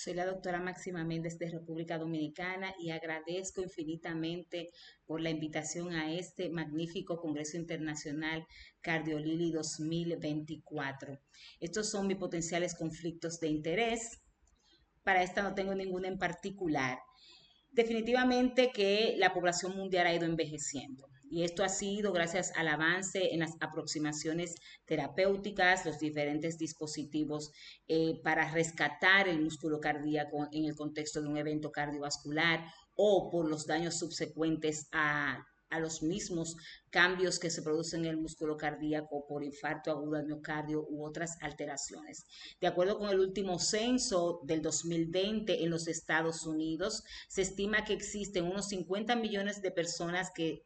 Soy la doctora Máxima Méndez de República Dominicana y agradezco infinitamente por la invitación a este magnífico Congreso Internacional Cardiolili 2024. Estos son mis potenciales conflictos de interés. Para esta no tengo ninguna en particular. Definitivamente que la población mundial ha ido envejeciendo y esto ha sido gracias al avance en las aproximaciones terapéuticas, los diferentes dispositivos para rescatar el músculo cardíaco en el contexto de un evento cardiovascular o por los daños subsecuentes a los mismos cambios que se producen en el músculo cardíaco por infarto agudo al miocardio u otras alteraciones. De acuerdo con el último censo del 2020 en los Estados Unidos, se estima que existen unos 50 millones de personas que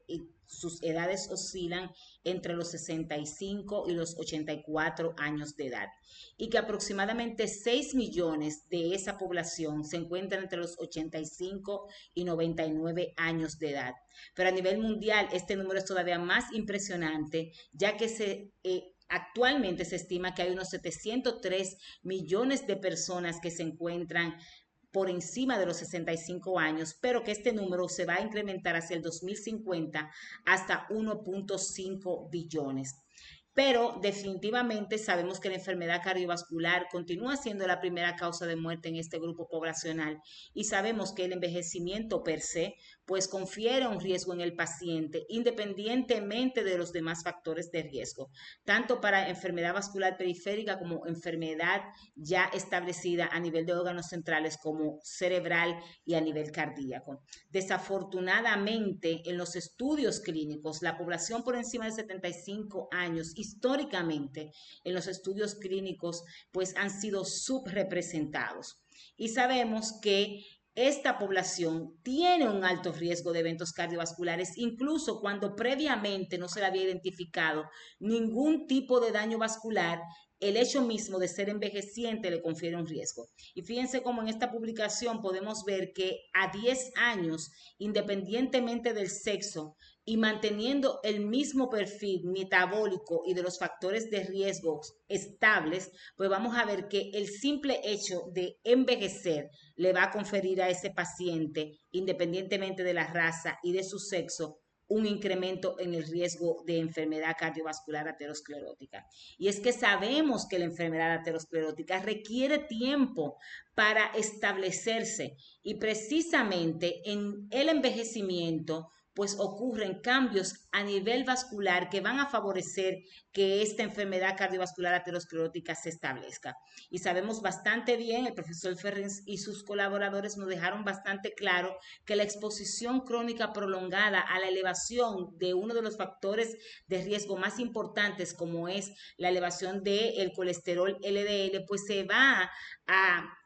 sus edades oscilan entre los 65 y los 84 años de edad y que aproximadamente 6 millones de esa población se encuentran entre los 85 y 99 años de edad. Pero a nivel mundial este número es todavía más impresionante, ya que actualmente se estima que hay unos 703 millones de personas que se encuentran por encima de los 65 años, pero que este número se va a incrementar hacia el 2050 hasta 1.5 billones. Pero definitivamente sabemos que la enfermedad cardiovascular continúa siendo la primera causa de muerte en este grupo poblacional y sabemos que el envejecimiento per se pues confiere un riesgo en el paciente independientemente de los demás factores de riesgo, tanto para enfermedad vascular periférica como enfermedad ya establecida a nivel de órganos centrales como cerebral y a nivel cardíaco. Desafortunadamente, en los estudios clínicos, la población por encima de 75 años, históricamente, en los estudios clínicos, pues han sido subrepresentados. Y sabemos que esta población tiene un alto riesgo de eventos cardiovasculares, incluso cuando previamente no se le había identificado ningún tipo de daño vascular. El hecho mismo de ser envejeciente le confiere un riesgo. Y fíjense cómo en esta publicación podemos ver que a 10 años, independientemente del sexo y manteniendo el mismo perfil metabólico y de los factores de riesgo estables, pues vamos a ver que el simple hecho de envejecer le va a conferir a ese paciente, independientemente de la raza y de su sexo, un incremento en el riesgo de enfermedad cardiovascular aterosclerótica. Y es que sabemos que la enfermedad aterosclerótica requiere tiempo para establecerse y precisamente en el envejecimiento pues ocurren cambios a nivel vascular que van a favorecer que esta enfermedad cardiovascular aterosclerótica se establezca. Y sabemos bastante bien, el profesor Ferrins y sus colaboradores nos dejaron bastante claro que la exposición crónica prolongada a la elevación de uno de los factores de riesgo más importantes, como es la elevación del colesterol LDL, pues se va a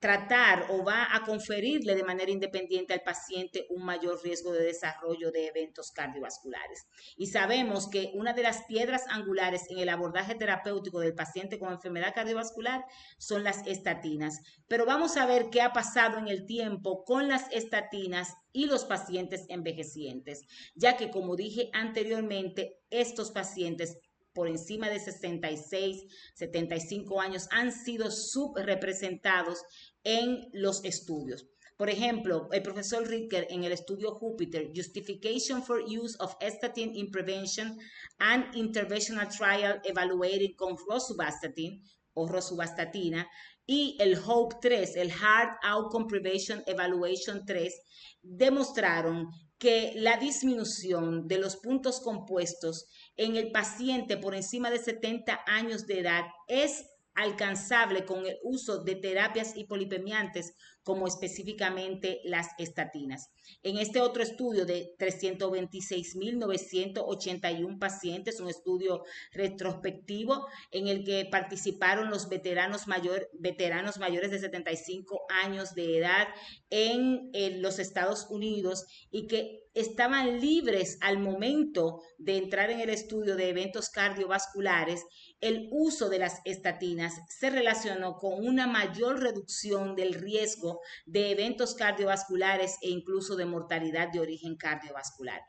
tratar o va a conferirle de manera independiente al paciente un mayor riesgo de desarrollo de eventos cardiovasculares. Y sabemos que una de las piedras angulares en el abordaje terapéutico del paciente con enfermedad cardiovascular son las estatinas. Pero vamos a ver qué ha pasado en el tiempo con las estatinas y los pacientes envejecientes, ya que como dije anteriormente, estos pacientes por encima de 66, 75 años han sido subrepresentados en los estudios. Por ejemplo, el profesor Ricker en el estudio Jupiter, Justification for Use of Statin in Prevention and Interventional Trial Evaluating con rosuvastatin o rosuvastatina, y el HOPE 3, el Heart Outcome Prevention Evaluation 3, demostraron que la disminución de los puntos compuestos en el paciente por encima de 70 años de edad es alcanzable con el uso de terapias hipolipemiantes como específicamente las estatinas. En este otro estudio de 326.981 pacientes, un estudio retrospectivo en el que participaron los veteranos mayores de 75 años de edad en los Estados Unidos y que estaban libres al momento de entrar en el estudio de eventos cardiovasculares, el uso de las estatinas se relacionó con una mayor reducción del riesgo riesgo de eventos cardiovasculares e incluso de mortalidad de origen cardiovascular.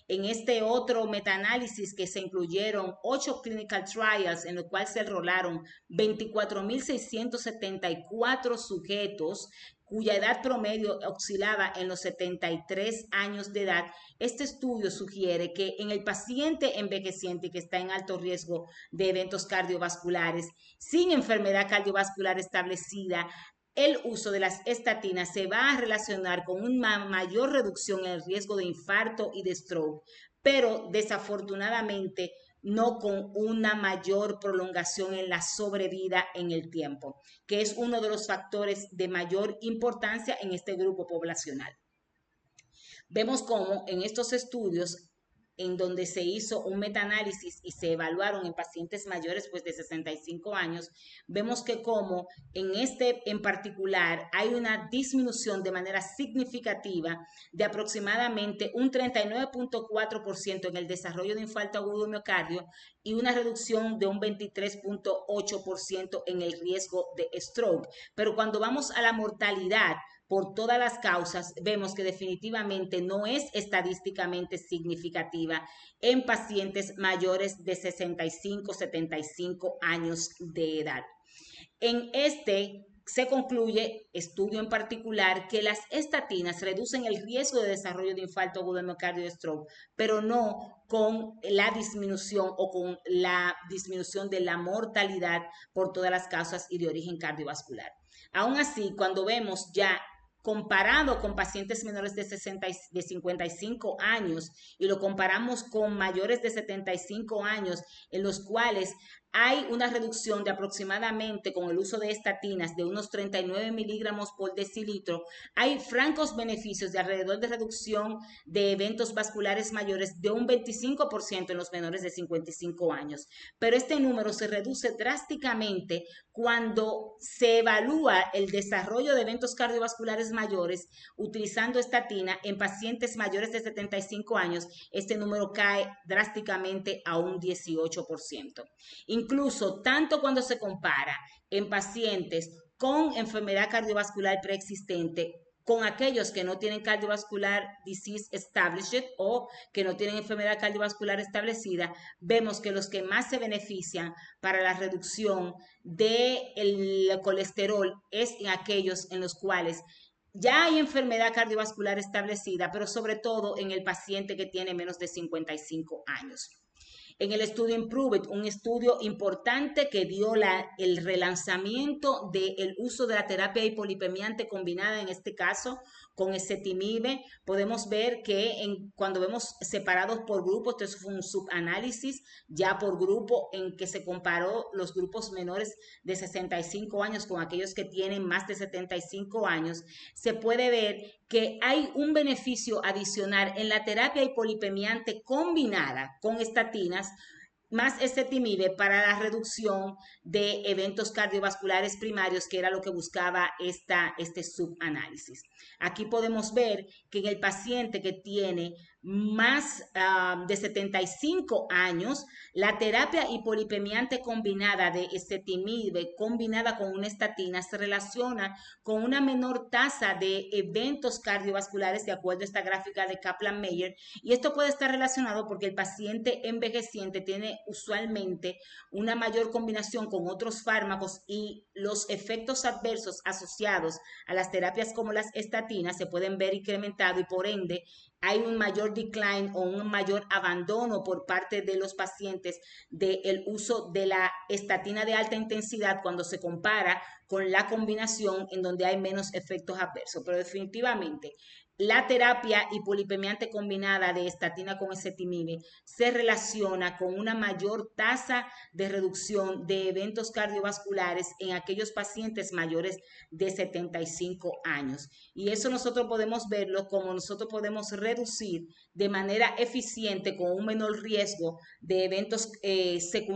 En este otro metaanálisis que se incluyeron 8 clinical trials en los cuales se enrolaron 24.674 sujetos cuya edad promedio oscilaba en los 73 años de edad, este estudio sugiere que en el paciente envejeciente que está en alto riesgo de eventos cardiovasculares, sin enfermedad cardiovascular establecida, el uso de las estatinas se va a relacionar con una mayor reducción en el riesgo de infarto y de stroke, pero desafortunadamente no con una mayor prolongación en la sobrevida en el tiempo, que es uno de los factores de mayor importancia en este grupo poblacional. Vemos cómo en estos estudios en donde se hizo un metaanálisis y se evaluaron en pacientes mayores pues de 65 años, vemos que como en este en particular hay una disminución de manera significativa de aproximadamente un 39.4% en el desarrollo de infarto agudo de miocardio y una reducción de un 23.8% en el riesgo de stroke. Pero cuando vamos a la mortalidad, por todas las causas, vemos que definitivamente no es estadísticamente significativa en pacientes mayores de 65, 75 años de edad. En este se concluye, estudio en particular, que las estatinas reducen el riesgo de desarrollo de infarto agudo de miocardio y stroke, pero no con la disminución o con la disminución de la mortalidad por todas las causas y de origen cardiovascular. Aún así, cuando vemos ya comparado con pacientes menores de 55 años y lo comparamos con mayores de 75 años en los cuales hay una reducción de aproximadamente con el uso de estatinas de unos 39 miligramos por decilitro, hay francos beneficios de alrededor de reducción de eventos vasculares mayores de un 25% en los menores de 55 años. Pero este número se reduce drásticamente cuando se evalúa el desarrollo de eventos cardiovasculares mayores utilizando estatina en pacientes mayores de 75 años, este número cae drásticamente a un 18%. Incluso tanto cuando se compara en pacientes con enfermedad cardiovascular preexistente con aquellos que no tienen cardiovascular disease established o que no tienen enfermedad cardiovascular establecida, vemos que los que más se benefician para la reducción del colesterol es en aquellos en los cuales ya hay enfermedad cardiovascular establecida, pero sobre todo en el paciente que tiene menos de 55 años. En el estudio Improve, un estudio importante que dio el relanzamiento del uso de la terapia hipolipemiante combinada, en este caso con ezetimibe, podemos ver que cuando vemos separados por grupos, esto fue un subanálisis ya por grupo en que se comparó los grupos menores de 65 años con aquellos que tienen más de 75 años, se puede ver que hay un beneficio adicional en la terapia hipolipemiante combinada con estatinas más ezetimibe para la reducción de eventos cardiovasculares primarios, que era lo que buscaba este subanálisis. Aquí podemos ver que en el paciente que tiene más de 75 años, la terapia hipolipemiante combinada de ezetimibe combinada con una estatina se relaciona con una menor tasa de eventos cardiovasculares de acuerdo a esta gráfica de Kaplan-Meier, y esto puede estar relacionado porque el paciente envejeciente tiene usualmente una mayor combinación con otros fármacos y los efectos adversos asociados a las terapias como las estatinas se pueden ver incrementados y por ende hay un mayor decline o un mayor abandono por parte de los pacientes del uso de la estatina de alta intensidad cuando se compara con la combinación en donde hay menos efectos adversos. Pero definitivamente la terapia hipolipemiante combinada de estatina con ezetimibe se relaciona con una mayor tasa de reducción de eventos cardiovasculares en aquellos pacientes mayores de 75 años. Y eso nosotros podemos verlo como nosotros podemos reducir de manera eficiente con un menor riesgo de eventos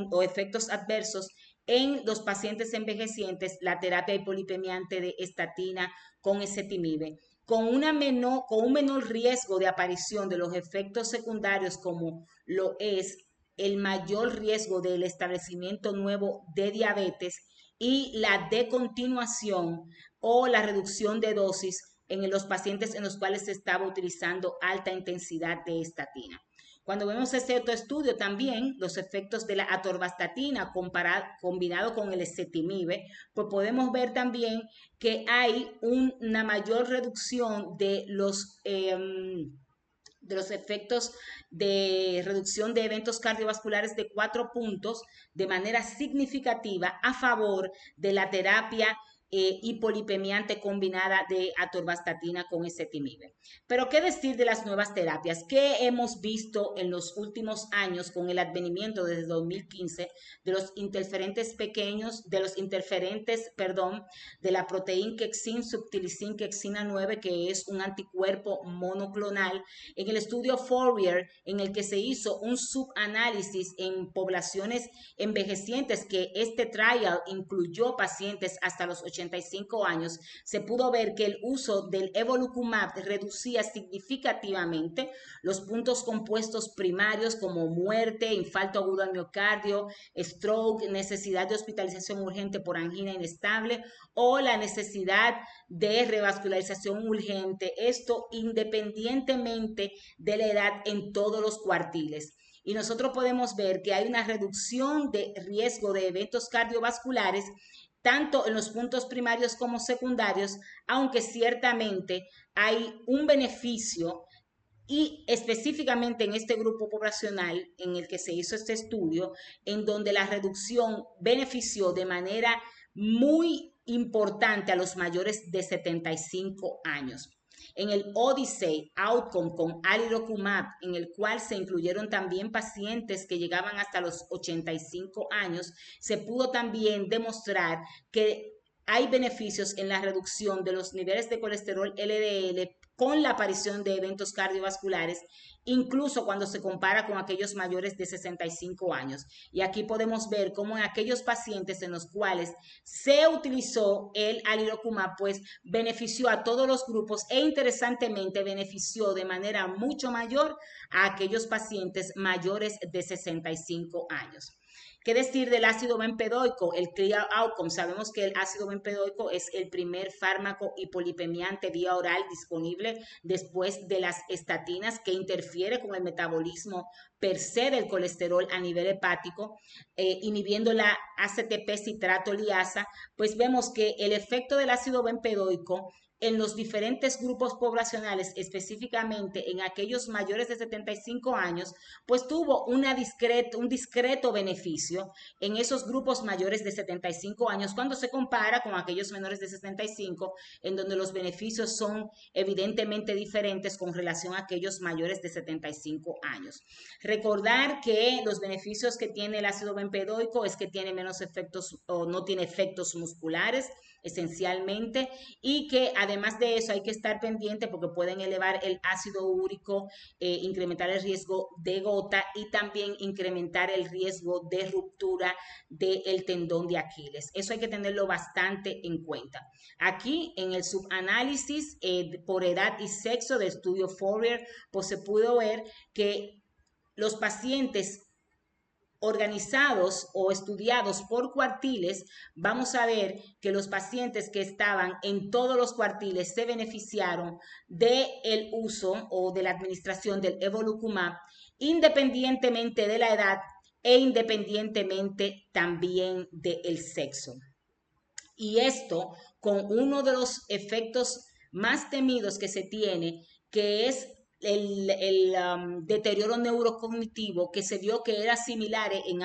o efectos adversos en los pacientes envejecientes la terapia hipolipemiante de estatina con ezetimibe con un menor riesgo de aparición de los efectos secundarios como lo es el mayor riesgo del establecimiento nuevo de diabetes y la decontinuación o la reducción de dosis en los pacientes en los cuales se estaba utilizando alta intensidad de estatina. Cuando vemos este otro estudio también, los efectos de la atorvastatina combinado con el ezetimibe, pues podemos ver también que hay una mayor reducción de los efectos de reducción de eventos cardiovasculares de 4 puntos de manera significativa a favor de la terapia hipolipemiante combinada de atorvastatina con ezetimibe. Pero ¿qué decir de las nuevas terapias? ¿Qué hemos visto en los últimos años con el advenimiento desde 2015 de los interferentes pequeños, de la proteína quexin, subtilicin quexina 9, que es un anticuerpo monoclonal? En el estudio Fourier, en el que se hizo un subanálisis en poblaciones envejecientes, que este trial incluyó pacientes hasta los 85 años, se pudo ver que el uso del evolocumab reducía significativamente los puntos compuestos primarios como muerte, infarto agudo al miocardio, stroke, necesidad de hospitalización urgente por angina inestable o la necesidad de revascularización urgente, esto independientemente de la edad en todos los cuartiles. Y nosotros podemos ver que hay una reducción de riesgo de eventos cardiovasculares tanto en los puntos primarios como secundarios, aunque ciertamente hay un beneficio y específicamente en este grupo poblacional en el que se hizo este estudio, en donde la reducción benefició de manera muy importante a los mayores de 75 años. En el Odyssey Outcome con alirocumab, en el cual se incluyeron también pacientes que llegaban hasta los 85 años, se pudo también demostrar que hay beneficios en la reducción de los niveles de colesterol LDL con la aparición de eventos cardiovasculares, incluso cuando se compara con aquellos mayores de 65 años. Y aquí podemos ver cómo en aquellos pacientes en los cuales se utilizó el alirocumab, pues benefició a todos los grupos e interesantemente benefició de manera mucho mayor a aquellos pacientes mayores de 65 años. ¿Qué decir del ácido bempedoico? El Clear Outcome. Sabemos que el ácido bempedoico es el primer fármaco hipolipemiante vía oral disponible después de las estatinas, que interfiere con el metabolismo per se del colesterol a nivel hepático, inhibiendo la ACTP citrato liasa. Pues vemos que el efecto del ácido bempedoico en los diferentes grupos poblacionales, específicamente en aquellos mayores de 75 años, pues tuvo un discreto beneficio en esos grupos mayores de 75 años cuando se compara con aquellos menores de 65, en donde los beneficios son evidentemente diferentes con relación a aquellos mayores de 75 años. Recordar que los beneficios que tiene el ácido bempedoico es que tiene menos efectos o no tiene efectos musculares, esencialmente, y que además de eso hay que estar pendiente porque pueden elevar el ácido úrico, incrementar el riesgo de gota y también incrementar el riesgo de ruptura del tendón de Aquiles. Eso hay que tenerlo bastante en cuenta. Aquí en el subanálisis por edad y sexo del estudio Fourier, pues se pudo ver que los pacientes organizados o estudiados por cuartiles, vamos a ver que los pacientes que estaban en todos los cuartiles se beneficiaron del uso o de la administración del evolocumab, independientemente de la edad e independientemente también del sexo. Y esto con uno de los efectos más temidos que se tiene, que es el deterioro neurocognitivo, que se vio que era similar en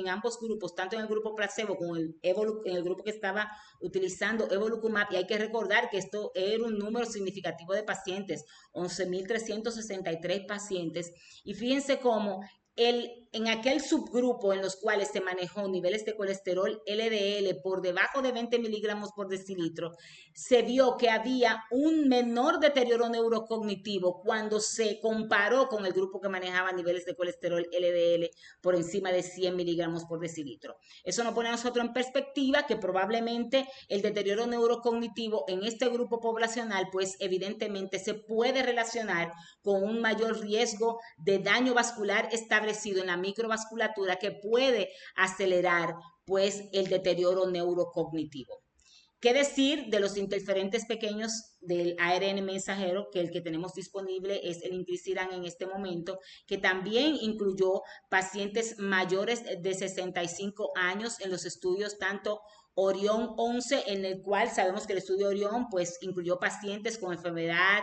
ambos grupos, tanto en el grupo placebo como en el grupo que estaba utilizando evolocumab. Y hay que recordar que esto era un número significativo de pacientes, 11.363 pacientes. Y fíjense cómo en aquel subgrupo en los cuales se manejó niveles de colesterol LDL por debajo de 20 miligramos por decilitro, se vio que había un menor deterioro neurocognitivo cuando se comparó con el grupo que manejaba niveles de colesterol LDL por encima de 100 miligramos por decilitro. Eso nos pone a nosotros en perspectiva que probablemente el deterioro neurocognitivo en este grupo poblacional, pues evidentemente se puede relacionar con un mayor riesgo de daño vascular establecido en la microvasculatura, que puede acelerar pues el deterioro neurocognitivo. ¿Qué decir de los interferentes pequeños del ARN mensajero? Que el que tenemos disponible es el inclisiran en este momento, que también incluyó pacientes mayores de 65 años en los estudios tanto Orión 11, en el cual sabemos que el estudio Orión pues incluyó pacientes con enfermedad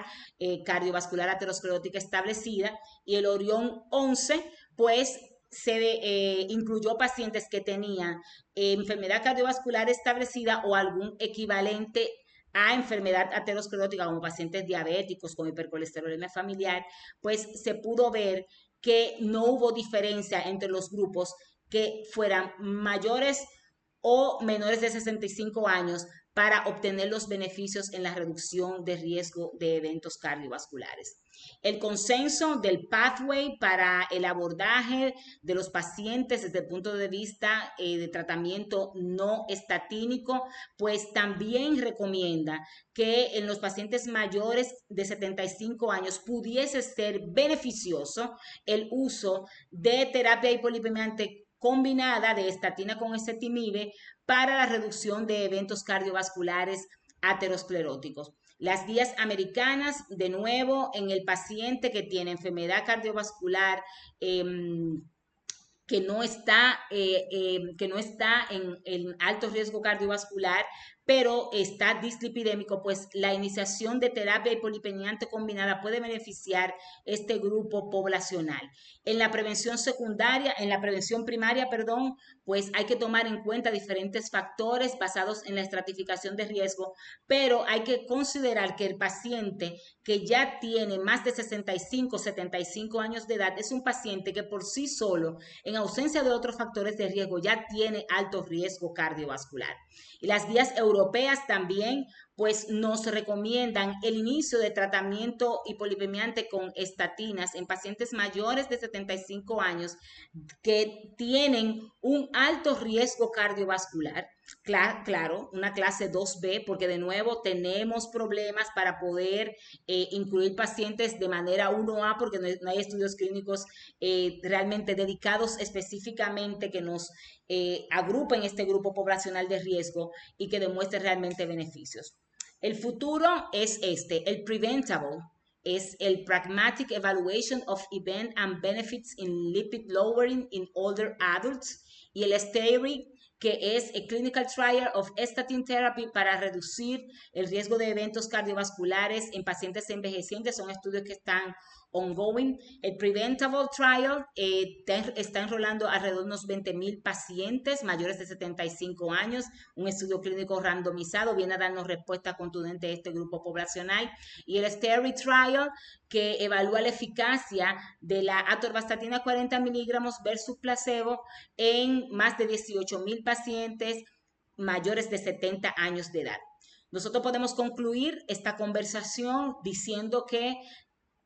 cardiovascular aterosclerótica establecida, y el Orión 11 pues incluyó pacientes que tenían enfermedad cardiovascular establecida o algún equivalente a enfermedad aterosclerótica, como pacientes diabéticos con hipercolesterolemia familiar, pues se pudo ver que no hubo diferencia entre los grupos que fueran mayores o menores de 65 años para obtener los beneficios en la reducción de riesgo de eventos cardiovasculares. El consenso del pathway para el abordaje de los pacientes desde el punto de vista de tratamiento no estatínico, pues también recomienda que en los pacientes mayores de 75 años pudiese ser beneficioso el uso de terapia hipolipemiante combinada de estatina con ezetimibe para la reducción de eventos cardiovasculares ateroscleróticos. Las guías americanas, de nuevo, en el paciente que tiene enfermedad cardiovascular que no está en alto riesgo cardiovascular, pero está dislipidémico, pues la iniciación de terapia hipolipemiante combinada puede beneficiar este grupo poblacional. En la prevención secundaria, en la prevención primaria, perdón, pues hay que tomar en cuenta diferentes factores basados en la estratificación de riesgo, pero hay que considerar que el paciente que ya tiene más de 65, 75 años de edad es un paciente que por sí solo, en ausencia de otros factores de riesgo, ya tiene alto riesgo cardiovascular. Y las guías europeas también pues nos recomiendan el inicio de tratamiento hipolipemiante con estatinas en pacientes mayores de 75 años que tienen un alto riesgo cardiovascular. Claro, una clase 2B, porque de nuevo tenemos problemas para poder incluir pacientes de manera 1A, porque no hay estudios clínicos realmente dedicados específicamente que nos agrupen este grupo poblacional de riesgo y que demuestre realmente beneficios. El futuro es el preventable, es el Pragmatic Evaluation of Event and Benefits in Lipid Lowering in Older Adults, y el STERI, que es el Clinical Trial of Statin Therapy para reducir el riesgo de eventos cardiovasculares en pacientes envejecientes. Son estudios que están ongoing. El Preventable Trial está enrolando alrededor de unos 20,000 pacientes mayores de 75 años. Un estudio clínico randomizado viene a darnos respuesta contundente a este grupo poblacional. Y el STERI Trial, que evalúa la eficacia de la atorvastatina 40 miligramos versus placebo en más de 18,000 pacientes mayores de 70 años de edad. Nosotros podemos concluir esta conversación diciendo que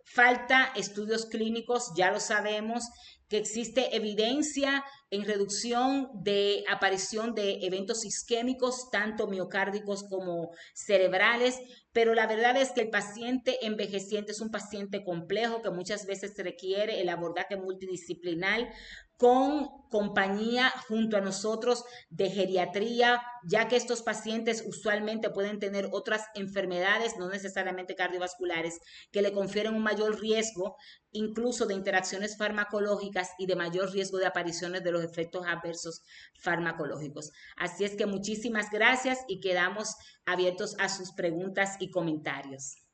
falta estudios clínicos, ya lo sabemos, que existe evidencia en reducción de aparición de eventos isquémicos, tanto miocárdicos como cerebrales, pero la verdad es que el paciente envejeciente es un paciente complejo que muchas veces requiere el abordaje multidisciplinar con compañía junto a nosotros de geriatría, ya que estos pacientes usualmente pueden tener otras enfermedades, no necesariamente cardiovasculares, que le confieren un mayor riesgo, incluso de interacciones farmacológicas y de mayor riesgo de apariciones de los efectos adversos farmacológicos. Así es que muchísimas gracias y quedamos abiertos a sus preguntas y comentarios.